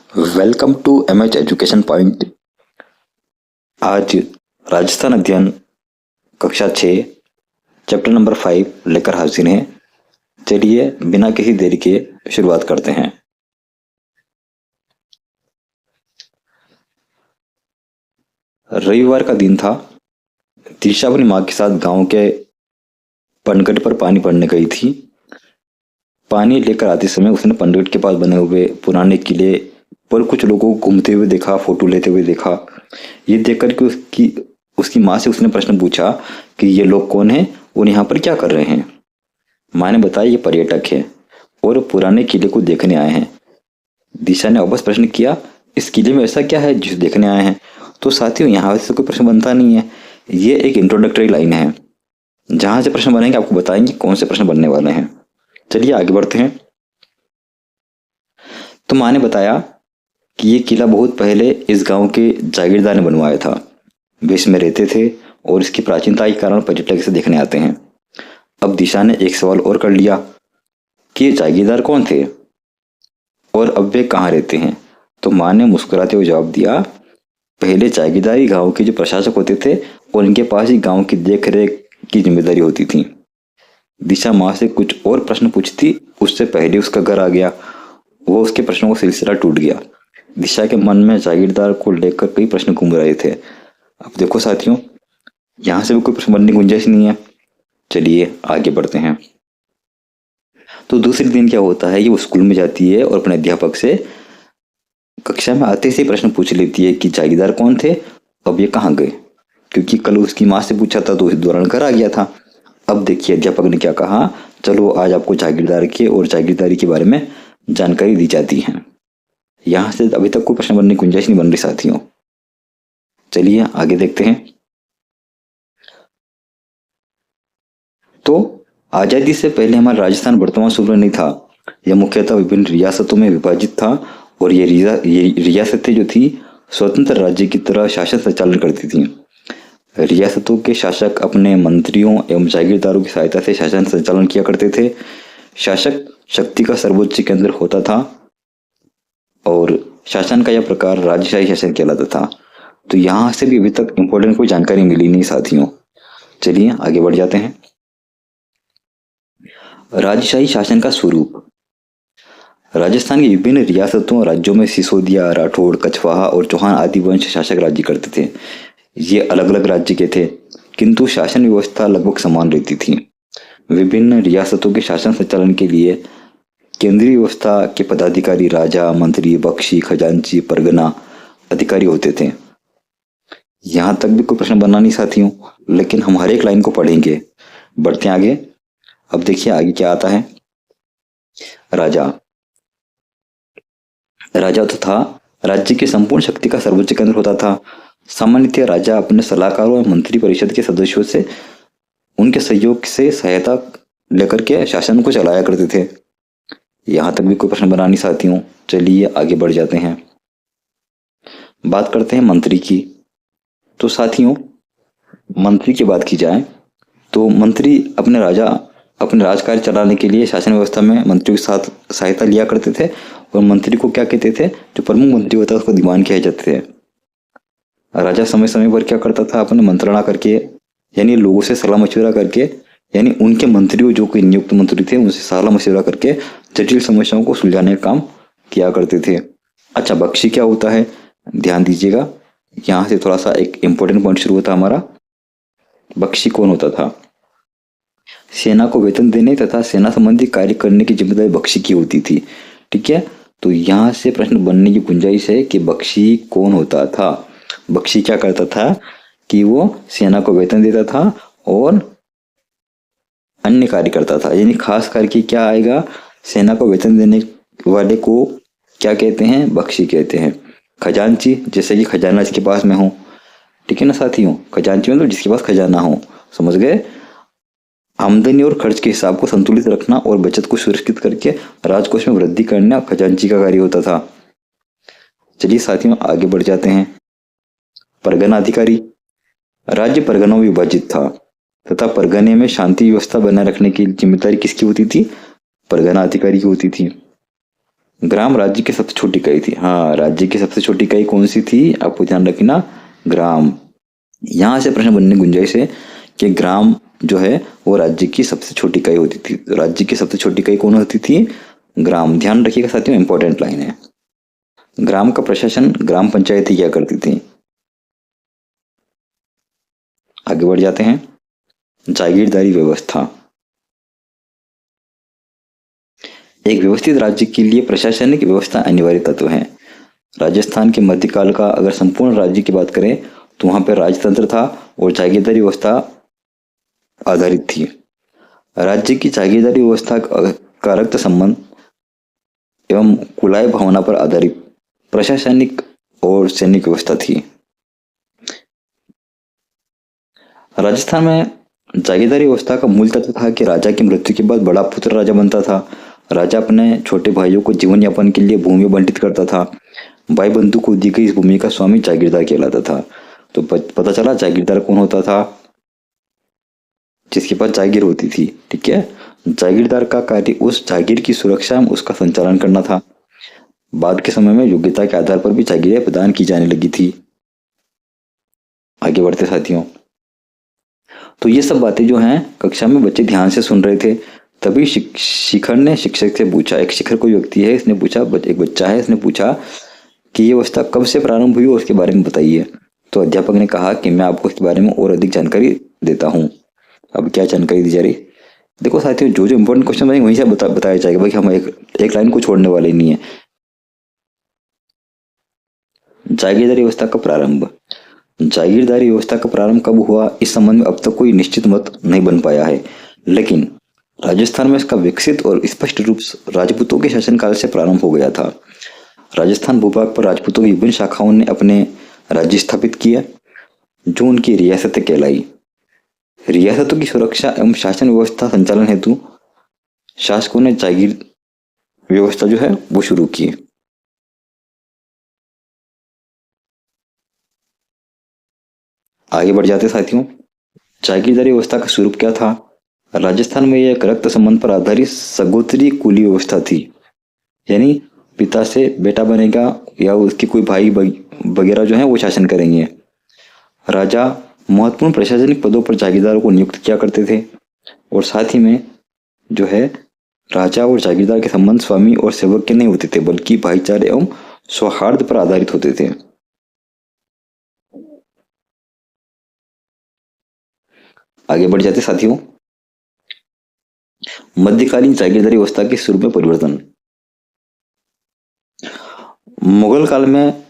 Welcome to MH education point. आज राजस्थान अध्ययन कक्षा 6 चैप्टर नंबर 5 लेकर हाजिर हैं। चलिए बिना किसी देरी के शुरुआत करते हैं। रविवार का दिन था। दिशा अपनी माँ के साथ गांव के पनगट पर पानी भरने गई थी। पानी लेकर आते समय उसने पनगट के पास बने हुए पुराने किले पर कुछ लोगों को घूमते हुए देखा, फोटो लेते हुए देखा। ये देखकर के उसकी माँ से उसने प्रश्न पूछा कि ये लोग कौन हैं और यहाँ पर क्या कर रहे हैं। माँ ने बताया ये पर्यटक है और पुराने किले को देखने आए हैं। दिशा ने वापस प्रश्न किया, इस किले में ऐसा क्या है जिसे देखने आए हैं। तो साथियों, यहाँ से कोई प्रश्न बनता नहीं है। ये एक इंट्रोडक्टरी लाइन है। जहां से प्रश्न बनेंगे आपको बताएंगे कौन से प्रश्न बनने वाले हैं। चलिए आगे बढ़ते हैं। तो माँ ने बताया कि ये किला बहुत पहले इस गांव के जागीरदार ने बनवाया था। वे इसमें रहते थे और इसकी प्राचीनता के कारण पर्यटक इसे देखने आते हैं। अब दिशा ने एक सवाल और कर लिया कि ये जागीरदार कौन थे और अब वे कहाँ रहते हैं। तो माँ ने मुस्कुराते हुए जवाब दिया, पहले जागीरदारी गांव के जो प्रशासक होते थे और इनके पास ही गांव की देख रेख की जिम्मेदारी होती थी। दिशा माँ से कुछ और प्रश्न पूछती उससे पहले उसका घर आ गया। वो उसके प्रश्नों का सिलसिला टूट गया। दिशा के मन में जागीरदार को लेकर कई प्रश्न घूम रहे थे। अब देखो साथियों, यहाँ से भी कोई प्रश्न बनने की गुंजाइश नहीं है। चलिए आगे बढ़ते हैं। तो दूसरे दिन क्या होता है कि वो स्कूल में जाती है और अपने अध्यापक से कक्षा में आते से प्रश्न पूछ लेती है कि जागीरदार कौन थे, अब ये कहाँ गए। क्योंकि कल उसकी माँ से पूछा था तो इस दौरान घर आ गया था। अब देखिए अध्यापक ने क्या कहा, चलो आज आपको जागीरदार के और जागीरदारी के बारे में जानकारी दी जाती है। यहाँ से अभी तक कोई प्रश्न बनने की गुंजाइश नहीं बन रही साथियों। चलिए आगे देखते हैं। तो आजादी से पहले हमारा राजस्थान वर्तमान सूबा नहीं था। यह मुख्यतः विभिन्न रियासतों में विभाजित था और ये रियासतें जो थी स्वतंत्र राज्य की तरह शासन संचालन करती थी। रियासतों के शासक अपने मंत्रियों एवं जागीरदारों की सहायता से शासन संचालन किया करते थे। शासक शक्ति का सर्वोच्च केंद्र होता था और शासन का यह प्रकार राजशाही शासन कहलाता था। तो यहाँ से भी अभी तक इंपॉर्टेंट कोई जानकारी मिली नहीं साथियों। चलिए आगे बढ़ जाते हैं। राजशाही शासन का स्वरूप। राजस्थान की विभिन्न रियासतों और राज्यों में सिसोदिया, राठौड़, कछवाहा और चौहान आदि वंश शासक राज्य करते थे। ये अलग अलग राज्य के थे किंतु शासन व्यवस्था लगभग समान रहती थी। विभिन्न रियासतों के शासन संचालन के लिए केंद्रीय व्यवस्था के पदाधिकारी राजा, मंत्री, बख्शी, खजांची, परगना अधिकारी होते थे। यहां तक भी कोई प्रश्न बना नहीं साथियों, लेकिन हम हर एक लाइन को पढ़ेंगे। बढ़ते हैं आगे। अब देखिए आगे क्या आता है। राजा राजा तो था राज्य की संपूर्ण शक्ति का सर्वोच्च केंद्र होता था। सामान्यतः राजा अपने सलाहकारों और मंत्री परिषद के सदस्यों से उनके सहयोग से सहायता लेकर के शासन को चलाया करते थे। यहां तक भी कोई प्रश्न बना नहीं साथियों। चलिए आगे बढ़ जाते हैं। बात करते हैं मंत्री की। तो साथियों, मंत्री की बात की जाए तो मंत्री अपने राजकार्य चलाने के लिए शासन व्यवस्था में मंत्रियों के साथ सहायता लिया करते थे। और मंत्री को क्या कहते थे, जो प्रमुख मंत्री होता है उसको दीवान कहे जाते थे। राजा समय समय पर क्या करता था, अपने मंत्रणा करके यानी लोगों से सलाह मशविरा करके, यानी उनके मंत्रियों जो कोई नियुक्त मंत्री थे उनसे सलाह मशविरा करके जटिल समस्याओं को सुलझाने का काम किया करते थे। अच्छा, बख्शी क्या होता है, ध्यान दीजिएगा। यहाँ से थोड़ा सा एक इंपॉर्टेंट पॉइंट शुरू होता है हमारा। बख्शी कौन होता था? सेना को वेतन देने तथा सेना संबंधी कार्य करने की जिम्मेदारी बख्शी की होती थी। ठीक है, तो यहाँ से प्रश्न बनने की गुंजाइश है कि बख्शी कौन होता था। बख्शी क्या करता था कि वो सेना को वेतन देता था और अन्य कार्य करता था। यानी खास करके क्या आएगा, सेना को वेतन देने वाले को क्या कहते हैं, बख्शी कहते हैं। खजांची, जैसे कि खजाना जिसके पास में हो। ठीक है ना साथियों, खजांची मतलब जिसके पास खजाना हो, समझ गए। आमदनी और खर्च के हिसाब को संतुलित रखना और बचत को सुरक्षित करके राजकोष में वृद्धि करना खजांची का कार्य होता था। चलिए साथियों आगे बढ़ जाते हैं। परगना अधिकारी। राज्य परगनों में विभाजित था तथा परगने में शांति व्यवस्था बनाए रखने की जिम्मेदारी किसकी होती थी? परगना अधिकारी की होती थी। ग्राम राज्य की सबसे छोटी इकाई थी। हाँ, राज्य की सबसे छोटी इकाई कौन सी थी, आपको ध्यान रखना, ग्राम। यहाँ से प्रश्न बनने की गुंजाइश है कि ग्राम जो है वो राज्य की सबसे छोटी इकाई होती थी। राज्य की सबसे छोटी इकाई कौन होती थी, ग्राम। ध्यान रखिएगा साथियों, इंपॉर्टेंट लाइन है। ग्राम का प्रशासन ग्राम पंचायत ही क्या करती थी। आगे बढ़ जाते हैं। जागीरदारी व्यवस्था। एक व्यवस्थित राज्य के लिए प्रशासनिक व्यवस्था अनिवार्य तत्व है। राजस्थान के मध्यकाल का अगर संपूर्ण राज्य की बात करें तो वहां पर राजतंत्र था और जागीरदारी व्यवस्था आधारित थी। राज्य की जागीरदारी व्यवस्था का रक्त संबंध एवं कुलाय भावना पर आधारित प्रशासनिक और सैनिक व्यवस्था थी। राजस्थान में जागीरदारी व्यवस्था का मूल तत्व था कि राजा की मृत्यु के बाद बड़ा पुत्र राजा बनता था। राजा अपने छोटे भाइयों को जीवन यापन के लिए भूमि बंटित करता था। भाई बंधु को दी गई इस भूमि का स्वामी जागीरदार कहलाता था। तो पता चला जागीरदार कौन होता था, जिसके पास जागीर होती थी। ठीक है, जागीरदार का कार्य उस जागीर की सुरक्षा एवं उसका संचालन करना था। बाद के समय में योग्यता के आधार पर भी जागीरें प्रदान की जाने लगी थी। आगे बढ़ते साथियों, तो ये सब बातें जो हैं कक्षा में बच्चे ध्यान से सुन रहे थे। तभी शिखर ने शिक्षक से पूछा, एक शिखर कोई व्यक्ति है, इसने पूछा, एक बच्चा है, इसने पूछा कि ये व्यवस्था कब से प्रारंभ हुई और उसके बारे में बताइए। तो अध्यापक ने कहा कि मैं आपको इसके बारे में और अधिक जानकारी देता हूँ। अब क्या जानकारी दी जा रही, देखो साथियों, जो जो इंपॉर्टेंट क्वेश्चन वहीं से बताया जाएगा भाई, हम एक लाइन को छोड़ने वाले नहीं है। जागीरदारी व्यवस्था का प्रारंभ। जागीरदारी व्यवस्था का प्रारंभ कब हुआ, इस संबंध में अब तक कोई निश्चित मत नहीं बन पाया है, लेकिन राजस्थान में इसका विकसित और स्पष्ट रूप राजपूतों के शासनकाल से प्रारंभ हो गया था। राजस्थान भूभाग पर राजपूतों की विभिन्न शाखाओं ने अपने राज्य स्थापित किया, जो उनकी रियासतें कहलाई। रियासतों की सुरक्षा एवं शासन व्यवस्था संचालन हेतु शासकों ने जागीर व्यवस्था जो है वो शुरू की। आगे बढ़ जाते साथियों, जागीरदारी व्यवस्था का स्वरूप क्या था। राजस्थान में यह एक रक्त संबंध पर आधारित सगोत्री कुली व्यवस्था थी, यानी पिता से बेटा बनेगा या उसके कोई भाई वगैरह जो है वो शासन करेंगे। राजा महत्वपूर्ण प्रशासनिक पदों पर जागीरदारों को नियुक्त किया करते थे, और साथ ही में जो है राजा और जागीरदार के संबंध स्वामी और सेवक के नहीं होते थे, बल्कि भाईचारे एवं सौहार्द पर आधारित होते थे। आगे बढ़ जाते साथियों, मध्यकालीन जागीरदारी व्यवस्था के स्वरूप में परिवर्तन। मुगल काल में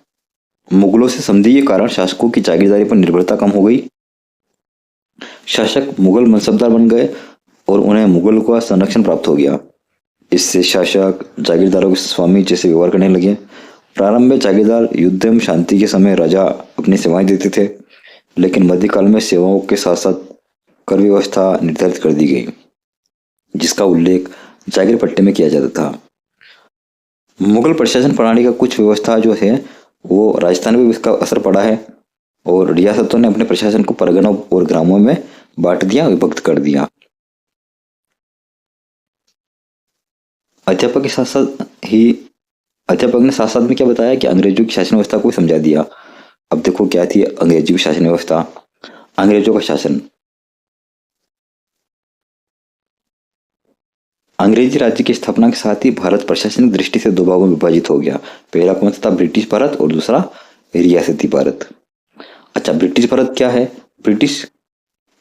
मुगलों से संधि के कारण शासकों की जागीरदारी पर निर्भरता कम हो गई। शासक मुगल मनसबदार बन गए और उन्हें मुगल का संरक्षण प्राप्त हो गया। इससे शासक जागीरदारों के स्वामी जैसे व्यवहार करने लगे। प्रारंभ में जागीरदार युद्ध एवं शांति के समय राजा अपनी सेवाएं देते थे, लेकिन मध्यकाल में सेवाओं के साथ साथ कर व्यवस्था निर्धारित कर दी गई, जिसका उल्लेख जागीर पट्टे में किया जाता था। मुगल प्रशासन प्रणाली का कुछ व्यवस्था जो है वो राजस्थान में भी इसका असर पड़ा है, और रियासतों ने अपने प्रशासन को परगनों और ग्रामों में बांट दिया, विभक्त कर दिया। अध्यापक ने साथ साथ में क्या बताया कि अंग्रेजों की शासन व्यवस्था को समझा दिया। अब देखो क्या थी अंग्रेजों की शासन व्यवस्था। अंग्रेजों का शासन, अंग्रेजी राज्य की स्थापना के साथ ही भारत प्रशासनिक दृष्टि से दो भागों में विभाजित हो गया। पहला कौन सा था, ब्रिटिश भारत, और दूसरा रियासती भारत। अच्छा, ब्रिटिश भारत क्या है, ब्रिटिश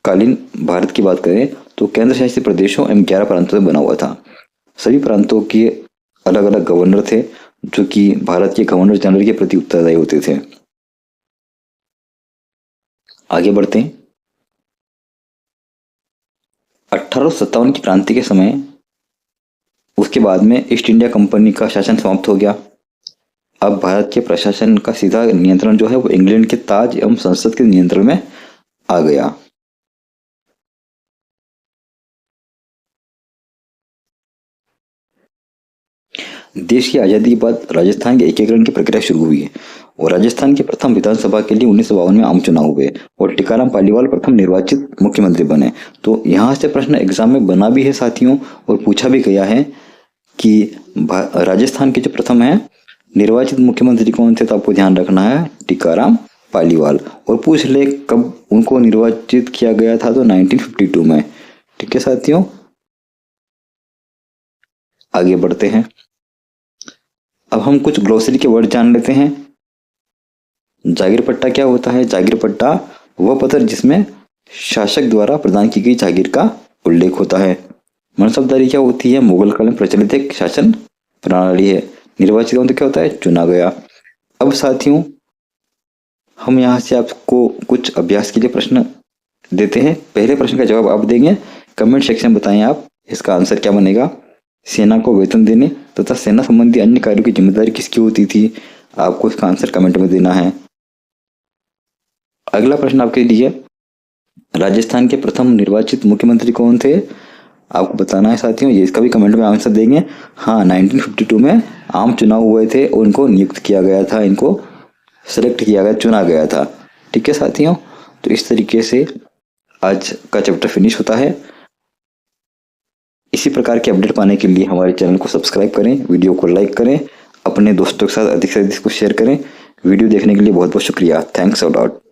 कालीन भारत की बात करें तो केंद्र शासित प्रदेशों एवं 11 प्रांतों से बना हुआ था। सभी प्रांतों के अलग अलग गवर्नर थे, जो कि भारत के गवर्नर जनरल के प्रति उत्तरदायी होते थे। आगे बढ़ते हैं। 1857 की क्रांति के समय उसके बाद में ईस्ट इंडिया कंपनी का शासन समाप्त हो गया। अब भारत के प्रशासन का सीधा नियंत्रण जो है वो इंग्लैंड के ताज एवं संसद के नियंत्रण में आ गया। देश की आजादी के बाद राजस्थान के एकीकरण की प्रक्रिया शुरू हुई, और राजस्थान की प्रथम विधानसभा के लिए 1952 में आम चुनाव हुए, और टीकाराम पालीवाल प्रथम निर्वाचित मुख्यमंत्री बने। तो यहाँ से प्रश्न एग्जाम में बना भी है साथियों, और पूछा भी गया है कि राजस्थान के जो प्रथम है निर्वाचित मुख्यमंत्री कौन थे, तो आपको ध्यान रखना है टीकाराम पालीवाल। और पूछ ले कब उनको निर्वाचित किया गया था, तो 1952 में। ठीक है साथियों, आगे बढ़ते हैं। अब हम कुछ ग्लोसरी के वर्ड जान लेते हैं। जागीर पट्टा क्या होता है? जागीर पट्टा वह पत्र जिसमें शासक द्वारा प्रदान की गई जागीर का उल्लेख होता है। मनसबदारी क्या होती है? मुगल काल में प्रचलित एक शासन प्रणाली है। निर्वाचित मतलब क्या होता है? चुना गया। अब साथियों, हम यहाँ से आपको कुछ अभ्यास के लिए प्रश्न देते हैं। पहले प्रश्न का जवाब आप देंगे, कमेंट सेक्शन में बताएं आप इसका आंसर क्या बनेगा। सेना को वेतन देने तथा सेना संबंधी अन्य कार्यों की जिम्मेदारी किसकी होती थी? आपको इसका आंसर कमेंट में देना है। अगला प्रश्न आपके लिए, राजस्थान के प्रथम निर्वाचित मुख्यमंत्री कौन थे? आपको बताना है साथियों, ये इसका भी कमेंट में आंसर देंगे। हाँ, 1952 में आम चुनाव हुए थे और इनको नियुक्त किया गया था, इनको सेलेक्ट किया गया, चुना गया था। ठीक है साथियों, तो इस तरीके से आज का चैप्टर फिनिश होता है। इसी प्रकार के अपडेट पाने के लिए हमारे चैनल को सब्सक्राइब करें, वीडियो को लाइक करें, अपने दोस्तों के साथ अधिक से अधिक को शेयर करें। वीडियो देखने के लिए बहुत बहुत शुक्रिया। Thanks a lot.